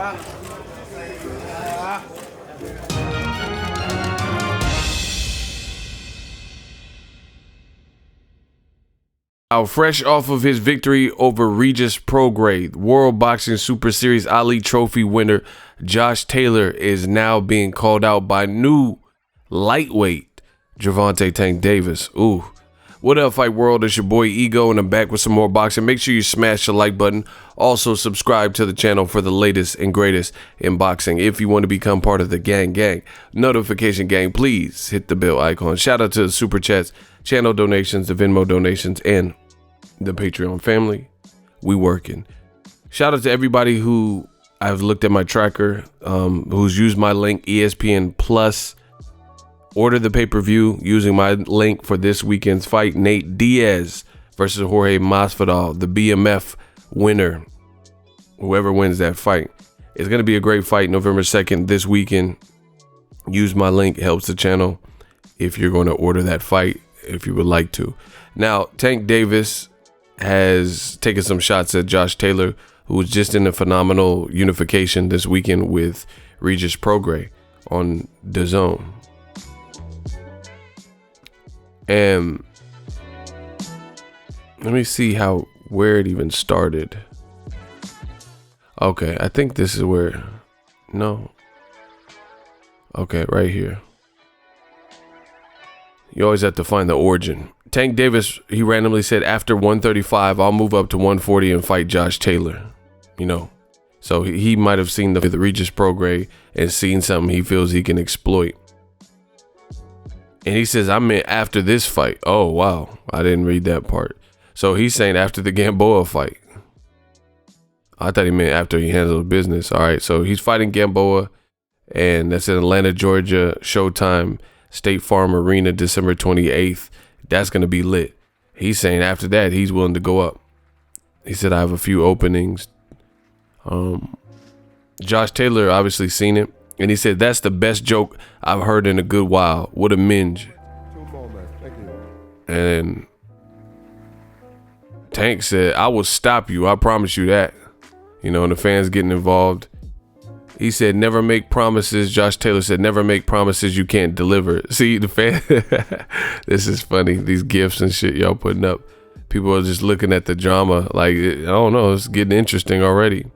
Now, fresh off of his victory over Regis PROGRAIS, World Boxing Super Series Ali Trophy winner Josh Taylor is now being called out by new lightweight Gervonta Tank Davis. Ooh. What up, Fight World? It's your boy Ego, and I'm back with some more boxing. Make sure you smash the like button. Also, subscribe to the channel for the latest and greatest in boxing. If you want to become part of the gang, notification gang, please hit the bell icon. Shout out to the Super Chats, channel donations, the Venmo donations, and the Patreon family. We working. Shout out to everybody who I've looked at my tracker, who's used my link, ESPN Plus. Order the pay-per-view using my link for this weekend's fight. Nate Diaz versus Jorge Masvidal, the BMF winner. Whoever wins that fight. It's going to be a great fight November 2nd this weekend. Use my link. It helps the channel if you're going to order that fight, if you would like to. Now, Tank Davis has taken some shots at Josh Taylor, who was just in a phenomenal unification this weekend with Regis PROGRAIS on DAZN. And let me see where it even started. Okay, I think this is where, no. Okay, right here. You always have to find the origin. Tank Davis, he randomly said, after 135, I'll move up to 140 and fight Josh Taylor. You know, so he might have seen the Regis PROGRAIS and seen something he feels he can exploit. And he says, I meant after this fight. Oh, wow. I didn't read that part. So he's saying after the Gamboa fight. I thought he meant after he handled business. All right. So he's fighting Gamboa, and that's in Atlanta, Georgia, Showtime, State Farm Arena, December 28th. That's going to be lit. He's saying after that, he's willing to go up. He said, I have a few openings. Josh Taylor obviously seen it. And he said, that's the best joke I've heard in a good while. What a minge. And Tank said, I will stop you. I promise you that. You know, and the fans getting involved. He said, never make promises. Josh Taylor said, never make promises you can't deliver. See, the fan. This is funny. These gifts and shit y'all putting up. People are just looking at the drama. Like, I don't know. It's getting interesting already.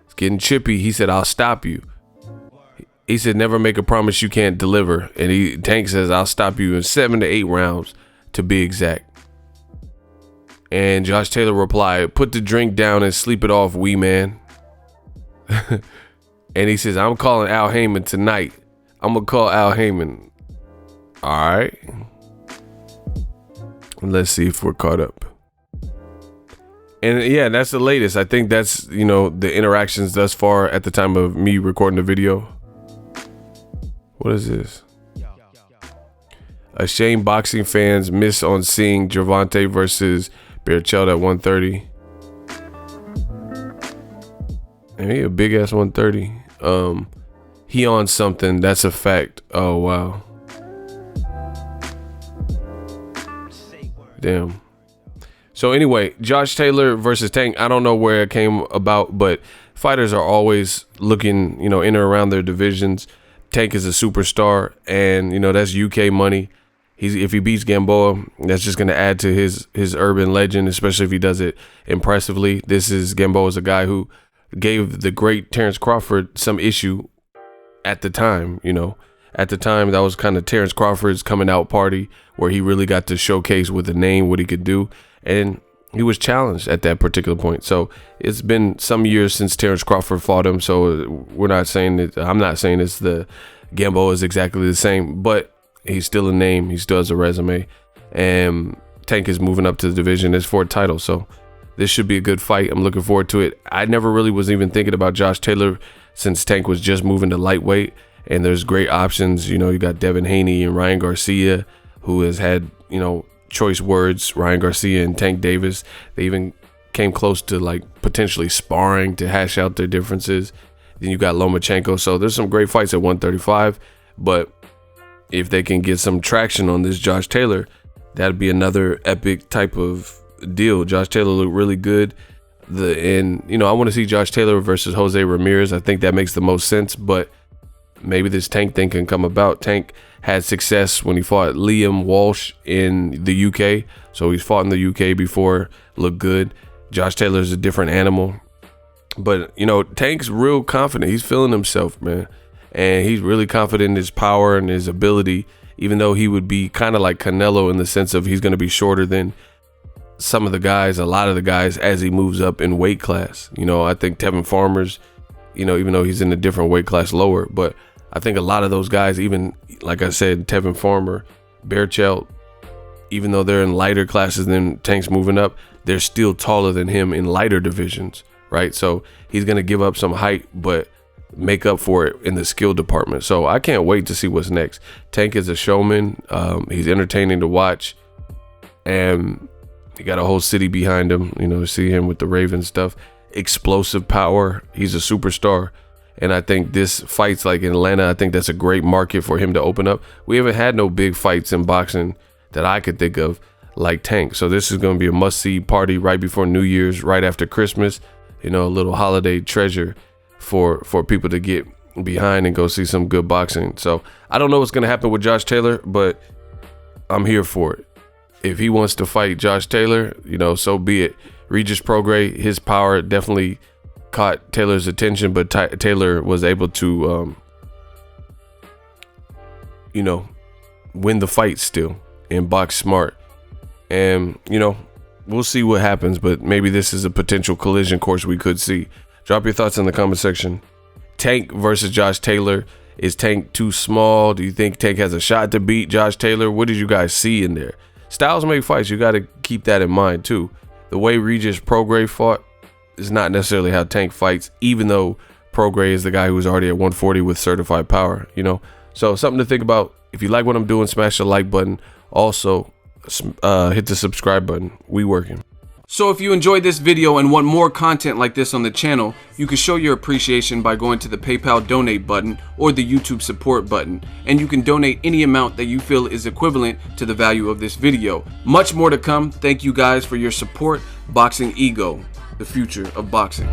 It's getting chippy. He said, I'll stop you. He said, never make a promise you can't deliver. And Tank says, I'll stop you in 7 to 8 rounds to be exact. And Josh Taylor replied, put the drink down and sleep it off, wee man. And he says, I'm calling Al Heyman tonight. I'm going to call Al Heyman. All right. Let's see if we're caught up. And yeah, that's the latest. I think that's, you know, the interactions thus far at the time of me recording the video. What is this? Ashamed boxing fans miss on seeing Gervonta versus Berchelt at 130. And he a big ass 130. He on something. That's a fact. Oh wow. Damn. So anyway, Josh Taylor versus Tank. I don't know where it came about, but fighters are always looking, you know, in or around their divisions. Tank is a superstar, and you know that's UK money. If he beats Gamboa, that's just going to add to his urban legend, especially if he does it impressively. Gamboa's a guy who gave the great Terrence Crawford some issue at the time. You know, at the time that was kind of Terrence Crawford's coming out party where he really got to showcase with a name what he could do, and he was challenged at that particular point. So it's been some years since Terrence Crawford fought him. So we're not saying that. I'm not saying it's the Gamboa is exactly the same, but he's still a name. He still has a resume, and Tank is moving up to the division. It's for a title. So this should be a good fight. I'm looking forward to it. I never really was even thinking about Josh Taylor since Tank was just moving to lightweight, and there's great options. You know, you got Devin Haney and Ryan Garcia, who has had, you know, choice words. Ryan Garcia and Tank Davis, they even came close to like potentially sparring to hash out their differences. Then you got Lomachenko. So there's some great fights at 135, but if they can get some traction on this Josh Taylor, that'd be another epic type of deal. Josh Taylor looked really good. I want to see Josh Taylor versus Jose Ramirez. I think that makes the most sense, but maybe this Tank thing can come about. Tank had success when he fought Liam Walsh in the UK, so he's fought in the UK before, looked good. Josh Taylor's a different animal, but Tank's real confident. He's feeling himself, man, and he's really confident in his power and his ability, even though he would be kind of like Canelo in the sense of he's going to be shorter than some of the guys, a lot of the guys, as he moves up in weight class. I think Tevin Farmer's, even though he's in a different weight class lower, but I think a lot of those guys, even like I said, Tevin Farmer, Berchelt, even though they're in lighter classes than Tank's moving up, they're still taller than him in lighter divisions, right? So he's going to give up some height, but make up for it in the skill department. So I can't wait to see what's next. Tank is a showman. He's entertaining to watch, and he got a whole city behind him, to see him with the Raven stuff. Explosive power. He's a superstar. And I think this fights like in Atlanta, I think that's a great market for him to open up. We haven't had no big fights in boxing that I could think of like Tank. So this is going to be a must-see party right before New Year's, right after Christmas. A little holiday treasure for people to get behind and go see some good boxing. So I don't know what's going to happen with Josh Taylor, but I'm here for it. If he wants to fight Josh Taylor, so be it. Regis Prograis, his power definitely caught Taylor's attention, but Taylor was able to, win the fight still and box smart. And, we'll see what happens, but maybe this is a potential collision course we could see. Drop your thoughts in the comment section. Tank versus Josh Taylor. Is Tank too small? Do you think Tank has a shot to beat Josh Taylor? What did you guys see in there? Styles make fights. You got to keep that in mind too. The way Regis Prograis fought is not necessarily how Tank fights, even though Prograis is the guy who was already at 140 with certified power, So something to think about. If you like what I'm doing, smash the like button. Also, hit the subscribe button. We working. So if you enjoyed this video and want more content like this on the channel, you can show your appreciation by going to the PayPal donate button or the YouTube support button, and you can donate any amount that you feel is equivalent to the value of this video. Much more to come. Thank you guys for your support. Boxing Ego, the future of boxing.